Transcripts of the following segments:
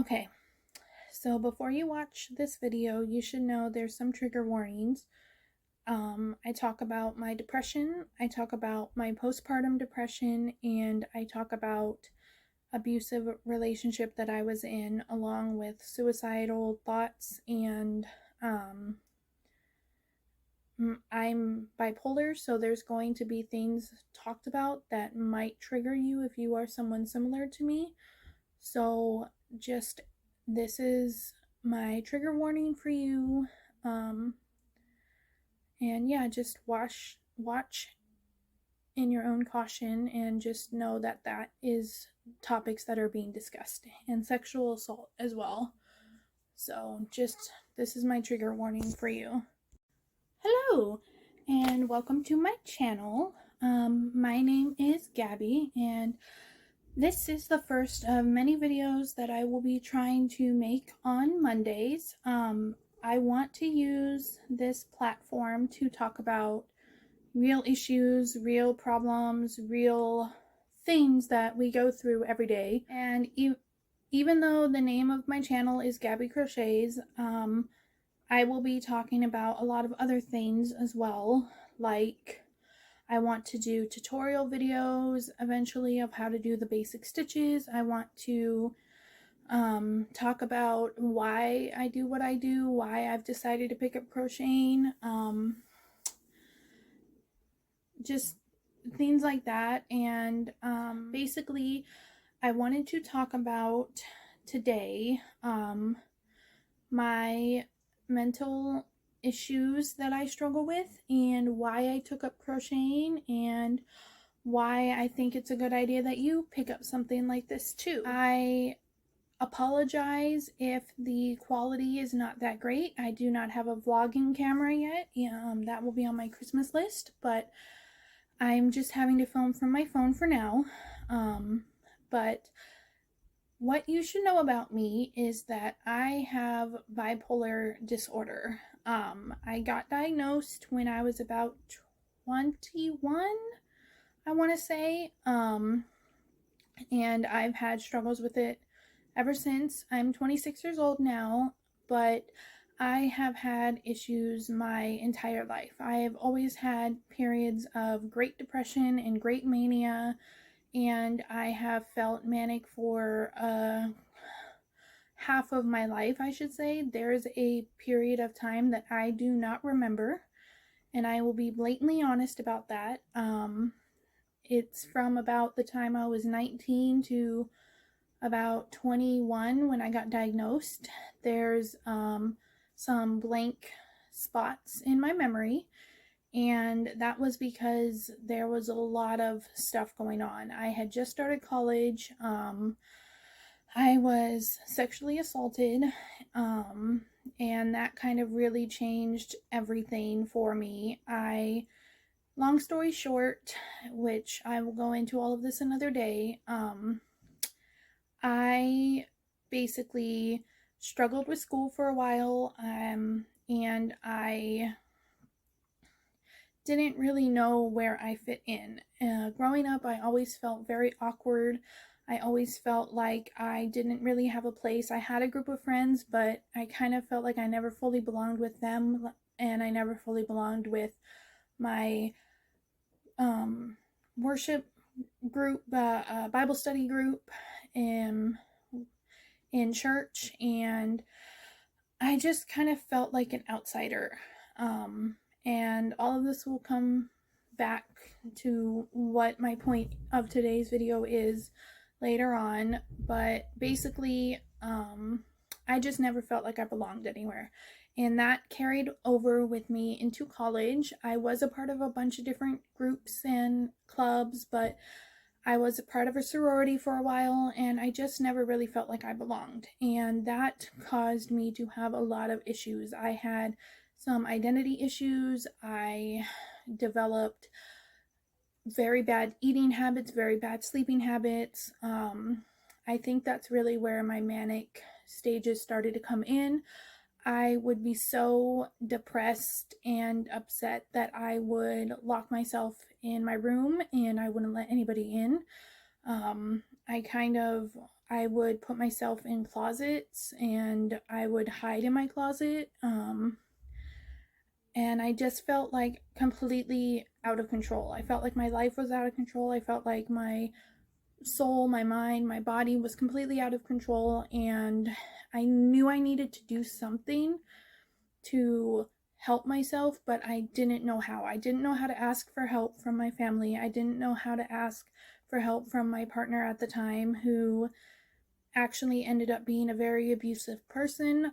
Okay, so before you watch this video, you should know there's some trigger warnings. I talk about my depression, I talk about my postpartum depression, and I talk about abusive relationship that I was in, along with suicidal thoughts, and I'm bipolar, so there's going to be things talked about that might trigger you if you are someone similar to me. So just this is my trigger warning for you. Um, and yeah, just watch in your own caution and just know that that is topics that are being discussed, and sexual assault as well. So just this is my trigger warning for you. Hello and welcome to my channel. My name is Gabby, and this is the first of many videos that I will be trying to make on Mondays. I want to use this platform to talk about real issues, real problems, real things that we go through every day. And even though the name of my channel is Gabby Crochets, I will be talking about a lot of other things as well, like I want to do tutorial videos eventually of how to do the basic stitches. I want to talk about why I do what I do, why I've decided to pick up crocheting, just things like that. And basically, I wanted to talk about today my mental issues that I struggle with, and why I took up crocheting, and why I think it's a good idea that you pick up something like this too. I apologize if the quality is not that great. I do not have a vlogging camera yet. That will be on my Christmas list, but I'm just having to film from my phone for now. But what you should know about me is that I have bipolar disorder. I got diagnosed when I was about 21, I want to say. And I've had struggles with it ever since. I'm 26 years old now, but I have had issues my entire life. I have always had periods of great depression and great mania, and I have felt manic for half of my life, I should say. There's a period of time that I do not remember, and I will be blatantly honest about that. It's from about the time I was 19 to about 21 when I got diagnosed. There's some blank spots in my memory, and that was because there was a lot of stuff going on. I had just started college. I was sexually assaulted, and that kind of really changed everything for me. Long story short, which I will go into all of this another day, I basically struggled with school for a while, and I didn't really know where I fit in. Growing up, I always felt very awkward. I always felt like I didn't really have a place. I had a group of friends, but I kind of felt like I never fully belonged with them, and I never fully belonged with my worship group, Bible study group in church, and I just kind of felt like an outsider. And all of this will come back to what my point of today's video is later on, but basically, I just never felt like I belonged anywhere. And that carried over with me into college. I was a part of a bunch of different groups and clubs, but I was a part of a sorority for a while, and I just never really felt like I belonged. And that caused me to have a lot of issues. I had some identity issues. I developed very bad eating habits, very bad sleeping habits. I think that's really where my manic stages started to come in. I would be so depressed and upset that I would lock myself in my room and I wouldn't let anybody in. I would put myself in closets and I would hide in my closet. And I just felt like completely out of control. I felt like my life was out of control. I felt like my soul, my mind, my body was completely out of control, and I knew I needed to do something to help myself, but I didn't know how. I didn't know how to ask for help from my family. I didn't know how to ask for help from my partner at the time, who actually ended up being a very abusive person.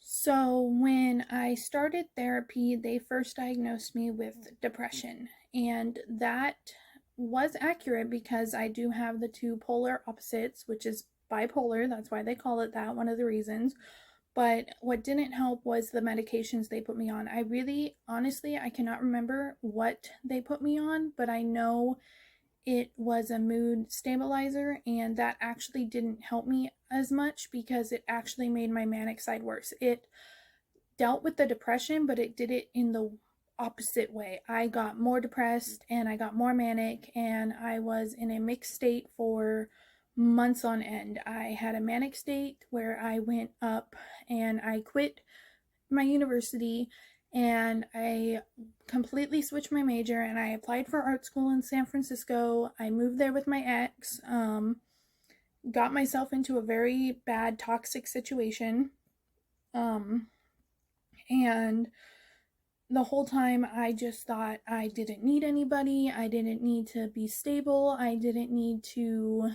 So when I started therapy, they first diagnosed me with depression, and that was accurate because I do have the two polar opposites, which is bipolar. That's why they call it that, one of the reasons. But what didn't help was the medications they put me on. I really, honestly, I cannot remember what they put me on, but I know it was a mood stabilizer, and that actually didn't help me as much because it actually made my manic side worse. It dealt with the depression, but it did it in the opposite way. I got more depressed and I got more manic, and I was in a mixed state for months on end. I had a manic state where I went up and I quit my university and I completely switched my major and I applied for art school in San Francisco. I moved there with my ex, got myself into a very bad toxic situation, and the whole time I just thought I didn't need anybody. I didn't need to be stable. I didn't need to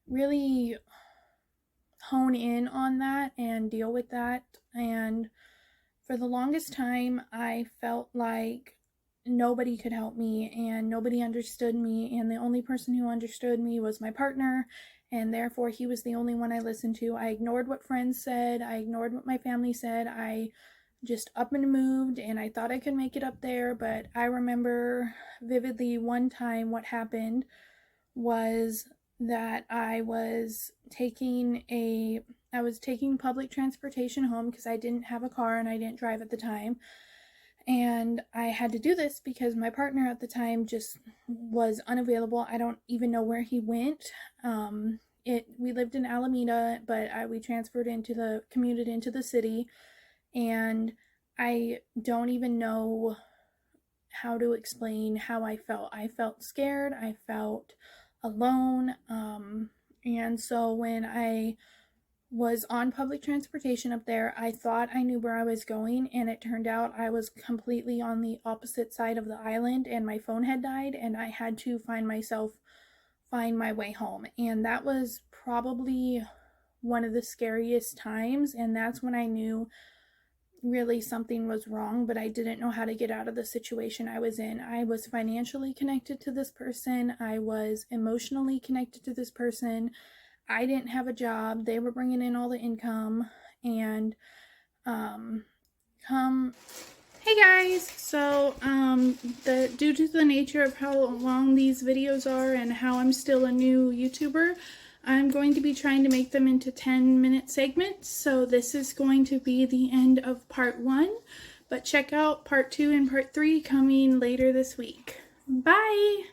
really hone in on that and deal with that. And for the longest time, I felt like nobody could help me and nobody understood me, and the only person who understood me was my partner, and therefore he was the only one I listened to. I ignored what friends said. I ignored what my family said. I just up and moved, and I thought I could make it up there. But I remember vividly one time what happened was that I was taking public transportation home because I didn't have a car and I didn't drive at the time. And I had to do this because my partner at the time just was unavailable. I don't even know where he went. We lived in Alameda, but we commuted into the city, and I don't even know how to explain how I felt. I felt scared. I felt alone. And so when I was on public transportation up there, I thought I knew where I was going, and it turned out I was completely on the opposite side of the island, and my phone had died, and I had to find my way home. And that was probably one of the scariest times, and that's when I knew really something was wrong, but I didn't know how to get out of the situation I was in. I was financially connected to this person. I was emotionally connected to this person. I didn't have a job. They were bringing in all the income, and hey guys. So due to the nature of how long these videos are and how I'm still a new YouTuber, I'm going to be trying to make them into 10-minute segments. So this is going to be the end of part 1, but check out part 2 and part 3 coming later this week. Bye.